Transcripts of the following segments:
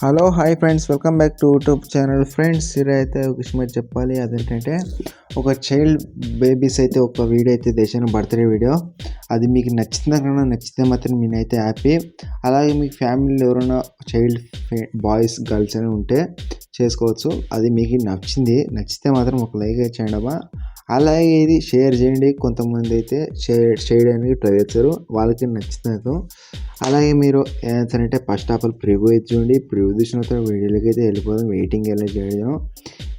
Hello hi friends, welcome back to YouTube channel. Friends, ఈరోజైతే ఒక విషయం అయితే చెప్పాలి. అదేంటంటే ఒక చైల్డ్ బేబీస్ అయితే ఒక వీడియో అయితే చేశాను, బర్త్డే వీడియో. అది మీకు నచ్చితే మాత్రం నేనైతే హ్యాపీ. అలాగే మీ ఫ్యామిలీలో ఎవరైనా చైల్డ్ బాయ్స్ గర్ల్స్ అని ఉంటే చేసుకోవచ్చు. అది మీకు నచ్చితే మాత్రం ఒక లైక్ చేయండి అబ్బా. అలాగే ఇది షేర్ చేయండి. కొంతమంది అయితే చేయడానికి ట్రై చేస్తారు, వాళ్ళకి నచ్చుతుంది. అలాగే మీరు ఏంటంటే ఫస్ట్ ఆఫ్ ఆల్ ప్రివ్యూ అయితే చూడండి. ప్రివ్యూ చూసిన తర్వాత వీడియోలోకి అయితే వెళ్ళిపోదాం. వెయిటింగ్ ఎలా చేయడం.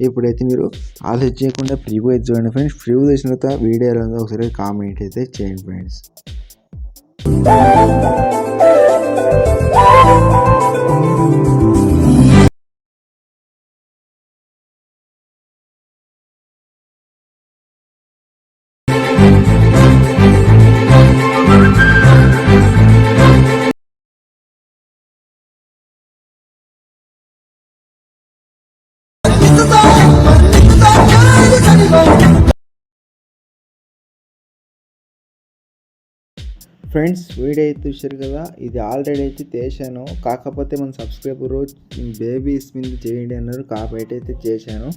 ఇప్పుడైతే మీరు ఆలోచన చేయకుండా ప్రివ్యూ అయితే చూడండి ఫ్రెండ్స్. ప్రివ్యూ చూసిన తర్వాత వీడియో ఎలా ఉందో ఒకసారి కామెంట్ అయితే చేయండి ఫ్రెండ్స్. ఫ్రెండ్స్, వీడియో అయితే చూశారు కదా. ఇది ఆల్రెడీ అయితే చేశాను, కాకపోతే మన సబ్స్క్రైబరు బేబీస్ మీద చేయండి అన్నారు, కాపరేట్ అయితే చేశాను.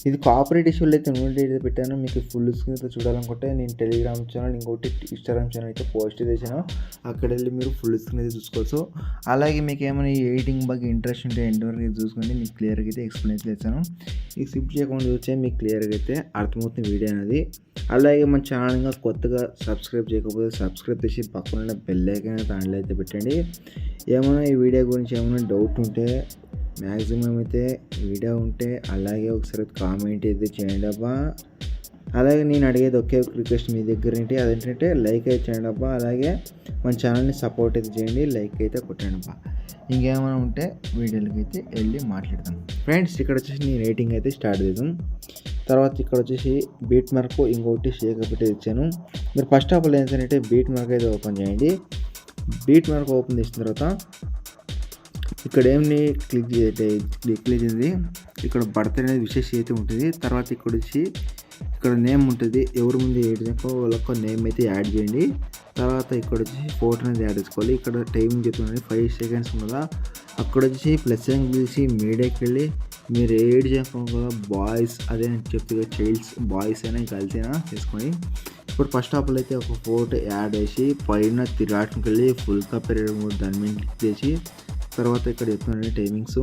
ఇది కాపరేట్ ఇష్యూలు అయితే నోట్ అయితే పెట్టాను. మీకు ఫుల్ స్క్రీన్ అయితే చూడాలనుకుంటే నేను టెలిగ్రామ్ ఛానల్, ఇంకోటి ఇన్స్టాగ్రామ్ ఛానల్ అయితే పోస్ట్ చేశాను. అక్కడ వెళ్ళి మీరు ఫుల్ స్క్రీన్ అయితే చూసుకోవచ్చు. అలాగే మీకు ఏమైనా ఈ ఎడిటింగ్ బాగా ఇంట్రెస్ట్ ఉంటే ఎండ్ వరకు అయితే చూసుకొని మీకు క్లియర్గా అయితే ఎక్స్ప్లెయిన్ అయితే చేశాను. ఈ స్కిప్ చేయకుండా చూస్తే మీకు క్లియర్గా అయితే అర్థమవుతుంది వీడియో అనేది. అలాగే మన ఛానల్ ఇంకా కొత్తగా సబ్స్క్రైబ్ చేయకపోతే సబ్స్క్రైబ్ చేసి పక్కన బెల్ ఐకాన్ దాంట్లో అయితే పెట్టండి. ఏమైనా ఈ వీడియో గురించి ఏమైనా డౌట్ ఉంటే మ్యాక్సిమం అయితే వీడియో ఉంటే అలాగే ఒకసారి కామెంట్ అయితే చేయండి అబ్బా. అలాగే నేను అడిగేది ఒకే రిక్వెస్ట్ మీ దగ్గర ఏంటి, అదేంటంటే లైక్ అయితే చేయండి అబ్బా. అలాగే మన ఛానల్ని సపోర్ట్ అయితే చేయండి, లైక్ అయితే కొట్టండి అబ్బా. ఇంకేమైనా ఉంటే వీడియోలకి అయితే వెళ్ళి మాట్లాడతాం ఫ్రెండ్స్. ఇక్కడ వచ్చేసి నేను రేటింగ్ అయితే స్టార్ట్ చేద్దాం. తర్వాత ఇక్కడ వచ్చేసి బీట్ మార్క్, ఇంకోటి షేక్ పెట్టి ఇచ్చాను. మీరు ఫస్ట్ ఆఫ్ ఆల్ ఏంటంటే బీట్ మార్క్ అయితే ఓపెన్ చేయండి. బీట్ మార్క్ ఓపెన్ చేసిన తర్వాత ఇక్కడ ఏమి క్లిక్ చేసింది, ఇక్కడ బర్త్డే అనేది విశేష అయితే ఉంటుంది. తర్వాత ఇక్కడ వచ్చి ఇక్కడ నేమ్ ఉంటుంది, ఎవరి ముందు ఏడ్ వాళ్ళకు నేమ్ అయితే యాడ్ చేయండి. తర్వాత ఇక్కడ వచ్చి ఫోటో అనేది యాడ్ చేసుకోవాలి. ఇక్కడ టైమింగ్ చెప్తున్నాను 5 seconds ఉన్నదా. అక్కడ వచ్చి ప్లస్ తీసి మీడియాకి వెళ్ళి మీరు ఏడ్ చేసుకోవాలి బాయ్స్, అదే నేను చెప్తే చైల్డ్స్ బాయ్స్ అయినా గర్ల్స్ అయినా చేసుకొని. ఇప్పుడు ఫస్ట్ ఆఫ్ ఆల్ అయితే ఒక ఫోటో యాడ్ చేసి పైన తిరగడానికి వెళ్ళి ఫుల్ కపెరేట్ దాని మీద క్లిక్ చేసి తర్వాత ఇక్కడ చెప్తున్నాను టైమింగ్స్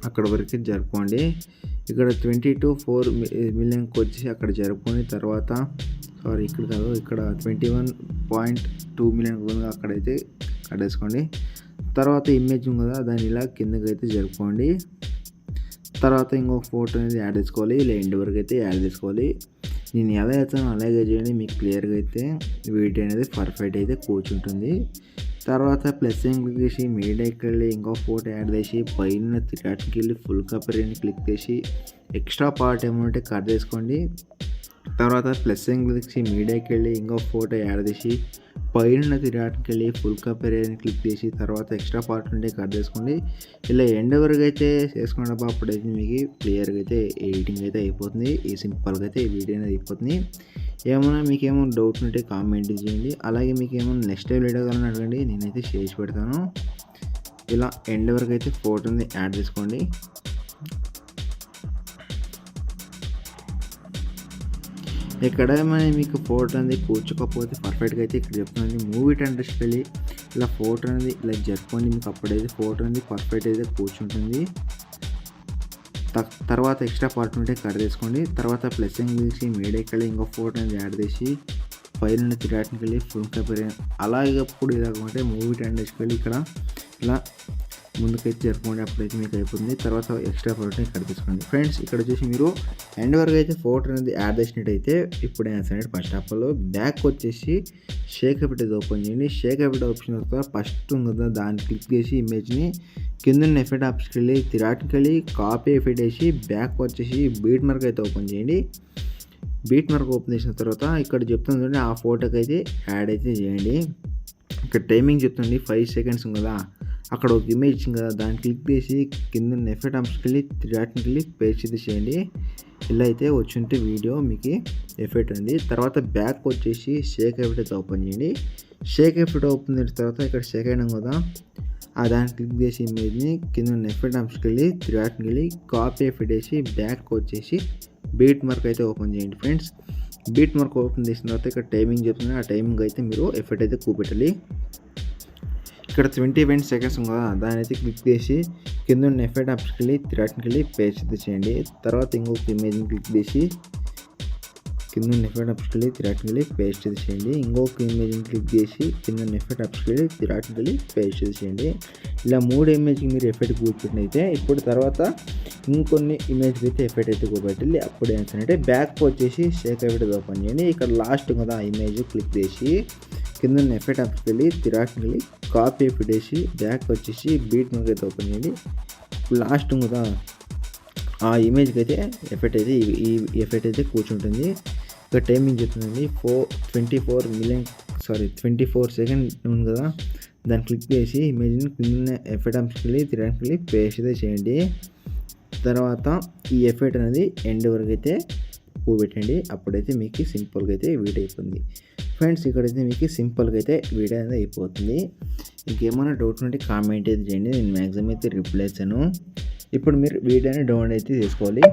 అక్కడ వరకు జరుపుకోండి. ఇక్కడ 20 to 4 million వచ్చేసి అక్కడ జరుపుకొని తర్వాత ఇక్కడ కాదు, ఇక్కడ 21.2 million అక్కడైతే కట్టేసుకోండి. తర్వాత ఇమేజ్ ఉంది కదా, దాన్ని ఇలా కిందకి అయితే జరుపుకోండి. తర్వాత ఇంకొక ఫోటో అనేది యాడ్ చేసుకోవాలి. ఇలా ఎండ్ వరకు అయితే యాడ్ చేసుకోవాలి. నేను ఎలా చేస్తానో అలాగే చేయండి, మీకు క్లియర్గా అయితే వీడియో అనేది పర్ఫెక్ట్ అయితే కూర్చుంటుంది. తర్వాత ప్లస్ క్లిక్ చేసి మీడియాకి వెళ్ళి ఇంకో ఫోటో యాడ్ చేసి పైన తిరగడానికి వెళ్ళి ఫుల్ కపరేని క్లిక్ చేసి ఎక్స్ట్రా పార్ట్ ఏమంటే కట్ చేసుకోండి. తర్వాత ప్లస్ క్లిక్ చేసి మీడియాకి వెళ్ళి ఇంకో ఫోటో యాడ్ చేసి పైన తిరగడానికి వెళ్ళి ఫుల్ కపరేని క్లిక్ చేసి తర్వాత ఎక్స్ట్రా పార్ట్ ఉంటే కట్ చేసుకోండి. ఇలా ఎండ్ వరకు అయితే చేసుకోండి అబ్బా. అప్పుడైతే మీకు క్లియర్గా అయితే ఎడిటింగ్ అయితే అయిపోతుంది. ఈ సింపుల్గా అయితే ఈ వీడియో అనేది అయిపోతుంది. ఏమైనా మీకు ఏమైనా డౌట్ ఉంటే కామెంట్ చేయండి. అలాగే మీకు ఏమైనా నెక్స్ట్ టైం వీడియో కావాలని అడగండి, నేనైతే చేసి పెడతాను. ఇలా ఎండ్ వరకు అయితే ఫోటోని యాడ్ చేసుకోండి. ఇక్కడ ఏమైనా మీకు ఫోటో అనేది కూర్చోకపోతే పర్ఫెక్ట్గా అయితే ఇక్కడ చెప్తుంది మూవీ ఇంట్రెస్ట్ వెళ్ళి ఇలా ఫోటో అనేది ఇలా జరుపుకోండి. మీకు అప్పుడైతే ఫోటో అనేది పర్ఫెక్ట్ అయితే కూర్చుంటుంది. తర్వాత ఎక్స్ట్రా పార్ట్ ఉంటే కట్ చేసుకోండి. తర్వాత ప్లస్ చేసి మీడియాకి వెళ్ళి ఇంకో ఫోటో అనేది యాడ్ చేసి పైన తిరగడానికి వెళ్ళి ఫుల్ కపర్ అలాగే అప్పుడు ఇలాగంటే మూవీ ఇంట్రెస్ట్ వెళ్ళి ఇక్కడ ఇలా ముందుకైతే జరుపుకోండి. అప్పుడైతే మీకు అయిపోతుంది. తర్వాత ఎక్స్ట్రా ఫోటోని కట్ తీసుకోండి ఫ్రెండ్స్. ఇక్కడ వచ్చేసి మీరు ఎండ్ వరకు అయితే ఫోటో అనేది యాడ్ చేసినట్టయితే ఇప్పుడు ఏం ఫస్ట్ ఆఫ్ ఆల్ బ్యాక్ వచ్చేసి షేక్ ఎఫెక్ట్ ఓపెన్ చేయండి. షేక్ ఎఫెక్ట్ ఓపెన్ తర్వాత ఫస్ట్ ఉంది దాన్ని క్లిక్ చేసి ఇమేజ్ని కింద ఎఫెక్ట్ ఆప్షన్కి వెళ్ళి తిరాట్కి వెళ్ళి కాపీ ఎఫెక్ట్ వేసి బ్యాక్ వచ్చేసి బీట్ మార్క్ అయితే ఓపెన్ చేయండి. బీట్ మార్క్ ఓపెన్ చేసిన తర్వాత ఇక్కడ చెప్తుంది ఆ ఫోటోకి అయితే యాడ్ అయితే చేయండి. ఇక్కడ టైమింగ్ చెప్తుంది 5 seconds కదా, అక్కడ ఒక ఇమేజ్ ఇచ్చింది కదా, దాన్ని క్లిక్ చేసి కింద ఎఫెక్ట్ ఆప్షన్కి వెళ్ళి తిరాట్కి వెళ్ళి పేస్ట్ అయితే చేయండి. ఇలా అయితే వచ్చుంటే వీడియో మీకు ఎఫెక్ట్ ఉంది. తర్వాత బ్యాక్ వచ్చేసి షేక్ ఎఫెక్ట్ అయితే ఓపెన్ చేయండి. షేక్ ఎఫెక్ట్ ఓపెన్ చేసిన తర్వాత ఇక్కడ షేక్ అయినా కదా దాన్ని క్లిక్ చేసి ఇమేజ్ని కింద ఎఫెక్ట్ ఆప్షన్కి వెళ్ళి 3 డాట్కి వెళ్ళి కాపీ ఎఫెక్ట్ వేసి బ్యాక్ వచ్చేసి బీట్ మార్క్ అయితే ఓపెన్ చేయండి ఫ్రెండ్స్. బీట్ మార్క్ ఓపెన్ చేసిన తర్వాత ఇక్కడ టైమింగ్ చెప్తుంది, ఆ టైమింగ్ అయితే మీరు ఎఫెక్ట్ అయితే చూపెట్టాలి. ఇక్కడ 20 సెకండ్స్ ఉంది కదా, దాని అయితే క్లిక్ చేసి కింద ఉన్న ఎఫెక్ట్ ఆప్షన్కి వెళ్ళి 3 డాట్కి వెళ్ళి పేస్ట్ అయితే చేయండి. తర్వాత ఇంకొక ఇమేజ్ని క్లిక్ చేసి కింద ఎఫెక్ట్ ఆప్షన్కి వెళ్ళి 3 డాట్కి వెళ్ళి పేస్ట్ అయితే చేయండి. ఇంకొక ఇమేజ్ని క్లిక్ చేసి కింద ఎఫెక్ట్ ఆప్షన్కి వెళ్ళి 3 డాట్కి వెళ్ళి పేస్ట్ అయితే చేయండి. ఇలా 3 ఇమేజ్కి మీరు ఎఫెక్ట్ కూర్చున్నైతే ఇప్పుడు తర్వాత ఇంకొన్ని ఇమేజ్కి అయితే ఎఫెక్ట్ అయితే కూపెట్టాలి. అప్పుడు ఏంటంటే బ్యాక్ వచ్చేసి షేక్ ఎఫెక్ట్ ఓపెన్ చేయండి. ఇక్కడ లాస్ట్ కదా ఇమేజ్ క్లిక్ చేసి కింద ఎఫెక్ట్ ఆప్షన్కి వెళ్ళి 3 డాట్కి వెళ్ళి కాపీ ఎఫెక్ట్ వేసి బ్యాక్ వచ్చేసి బీట్ మార్క్ అయితే ఓపెన్ చేయండి. లాస్ట్ కదా ఆ ఇమేజ్కి అయితే ఎఫెక్ట్ అయితే ఈ ఎఫెక్ట్ అయితే కూర్చుంటుంది. ఇక్కడ టైమింగ్ చెప్తుందండి 24 సెకండ్ ఉంది కదా, దాన్ని క్లిక్ చేసి ఇమేజ్ని కింద ఎఫెక్ట్ ఆప్షన్కి వెళ్ళి 3 డాట్కి వెళ్ళి పేస్ట్ అయితే చేయండి. తర్వాత ఈ ఎఫెక్ట్ అనేది ఎండ్ వరకు అయితే కూపెట్టండి. అప్పుడైతే మీకు సింపుల్గా అయితే వీడియో అయిపోతుంది ఫ్రెండ్స్. ఇక్కడైతే మీకు సింపుల్గా అయితే వీడియో అనేది అయిపోతుంది. ఇంకేమైనా డౌట్ ఉంటే కామెంట్ అయితే చేయండి, నేను మ్యాక్సిమం అయితే రిప్లై ఇస్తాను. ఇప్పుడు మీరు వీడియోని డౌన్లోడ్ అయితే చేసుకోవాలి.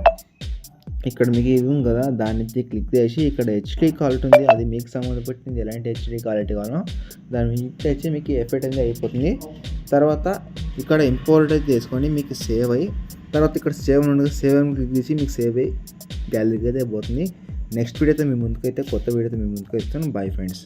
ఇక్కడ మీకు ఇది ఉంది కదా, దాన్ని అయితే క్లిక్ చేసి ఇక్కడ హెచ్డీ క్వాలిటీ ఉంది, అది మీకు సంబంధపట్టింది. ఎలాంటి హెచ్డీ క్వాలిటీ కావాలో దాని మీద వచ్చి మీకు ఎఫెక్ట్ అనేది అయిపోతుంది. తర్వాత ఇక్కడ ఇంపోర్ట్ అయితే చేసుకోండి, మీకు సేవ్ అయ్యి తర్వాత ఇక్కడ సేవ్ ఉండదు, సేవ్ అని క్లిక్ చేసి మీకు సేవ్ అయ్యి గ్యాలరీకి అయితే పోతుంది. నెక్స్ట్ వీడియోతో మీ ముందుకైతే కొత్త వీడియోతో మీ ముందుకు వస్తాను. Bye friends.